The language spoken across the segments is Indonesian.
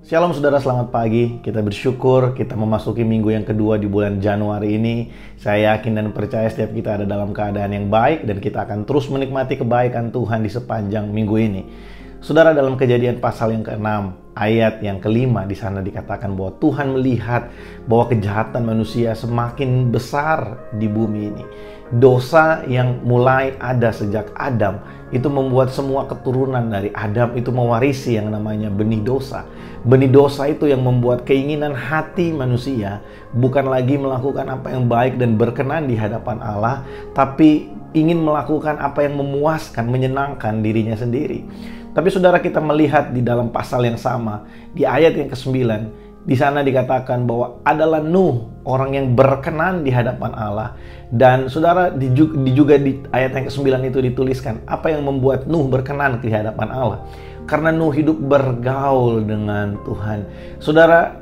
Shalom saudara, selamat pagi. Kita bersyukur kita memasuki minggu yang kedua di bulan Januari ini. Saya yakin dan percaya setiap kita ada dalam keadaan yang baik dan kita akan terus menikmati kebaikan Tuhan di sepanjang minggu ini. Saudara, dalam Kejadian pasal yang ke-6 ayat yang ke-5 di sana dikatakan bahwa Tuhan melihat bahwa kejahatan manusia semakin besar di bumi ini. Dosa yang mulai ada sejak Adam itu membuat semua keturunan dari Adam itu mewarisi yang namanya benih dosa. Benih dosa itu yang membuat keinginan hati manusia bukan lagi melakukan apa yang baik dan berkenan di hadapan Allah, tapi ingin melakukan apa yang memuaskan, menyenangkan dirinya sendiri. Tapi saudara, kita melihat di dalam pasal yang sama, di ayat yang ke-9, di sana dikatakan bahwa adalah Nuh, orang yang berkenan di hadapan Allah. Dan saudara, juga di ayat yang ke-9 itu dituliskan, apa yang membuat Nuh berkenan di hadapan Allah? Karena Nuh hidup bergaul dengan Tuhan. Saudara,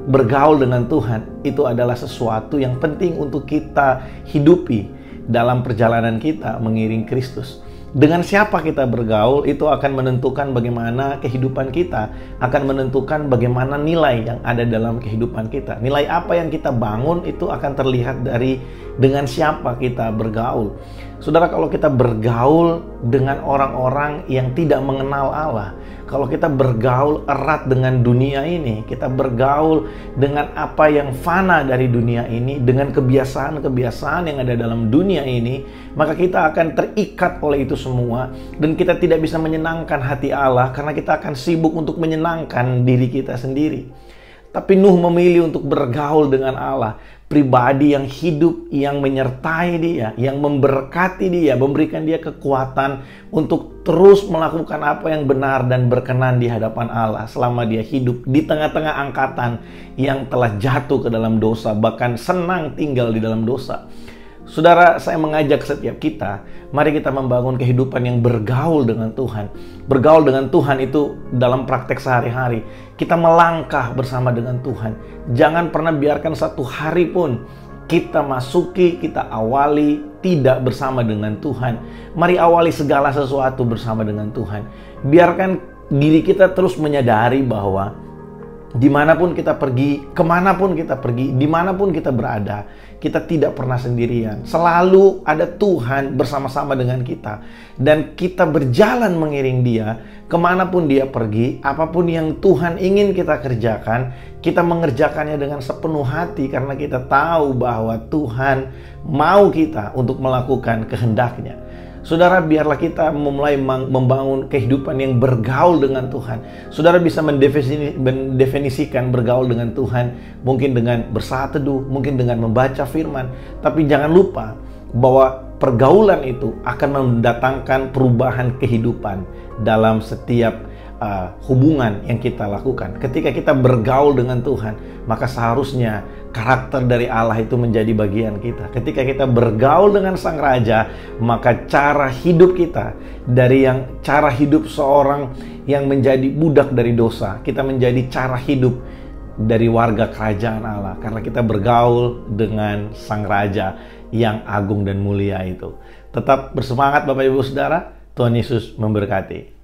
bergaul dengan Tuhan itu adalah sesuatu yang penting untuk kita hidupi dalam perjalanan kita mengiring Kristus. Dengan siapa kita bergaul itu akan menentukan bagaimana kehidupan kita, akan menentukan bagaimana nilai yang ada dalam kehidupan kita. Nilai apa yang kita bangun itu akan terlihat dari dengan siapa kita bergaul. Saudara, kalau kita bergaul dengan orang-orang yang tidak mengenal Allah, kalau kita bergaul erat dengan dunia ini, kita bergaul dengan apa yang fana dari dunia ini, dengan kebiasaan-kebiasaan yang ada dalam dunia ini, maka kita akan terikat oleh itu semua dan kita tidak bisa menyenangkan hati Allah karena kita akan sibuk untuk menyenangkan diri kita sendiri. Tapi Nuh memilih untuk bergaul dengan Allah, pribadi yang hidup, yang menyertai dia, yang memberkati dia, memberikan dia kekuatan untuk terus melakukan apa yang benar dan berkenan di hadapan Allah selama dia hidup di tengah-tengah angkatan yang telah jatuh ke dalam dosa, bahkan senang tinggal di dalam dosa. Saudara, saya mengajak setiap kita, mari kita membangun kehidupan yang bergaul dengan Tuhan. Bergaul dengan Tuhan itu dalam praktek sehari-hari. Kita melangkah bersama dengan Tuhan. Jangan pernah biarkan satu hari pun kita masuki, kita awali tidak bersama dengan Tuhan. Mari awali segala sesuatu bersama dengan Tuhan. Biarkan diri kita terus menyadari bahwa dimanapun kita pergi, kemanapun kita pergi, dimanapun kita berada, kita tidak pernah sendirian. Selalu ada Tuhan bersama-sama dengan kita. Dan kita berjalan mengiring dia, kemanapun dia pergi, apapun yang Tuhan ingin kita kerjakan, kita mengerjakannya dengan sepenuh hati karena kita tahu bahwa Tuhan mau kita untuk melakukan kehendaknya. Saudara, biarlah kita memulai membangun kehidupan yang bergaul dengan Tuhan. Saudara bisa mendefinisikan bergaul dengan Tuhan mungkin dengan bersaat teduh, mungkin dengan membaca firman. Tapi jangan lupa bahwa pergaulan itu akan mendatangkan perubahan kehidupan dalam setiap hubungan yang kita lakukan. Ketika kita bergaul dengan Tuhan, maka seharusnya karakter dari Allah itu menjadi bagian kita. Ketika kita bergaul dengan Sang Raja, maka cara hidup kita dari yang cara hidup seorang yang menjadi budak dari dosa, kita menjadi cara hidup dari warga kerajaan Allah karena kita bergaul dengan Sang Raja yang agung dan mulia itu. Tetap bersemangat Bapak Ibu Saudara. Tuhan Yesus memberkati.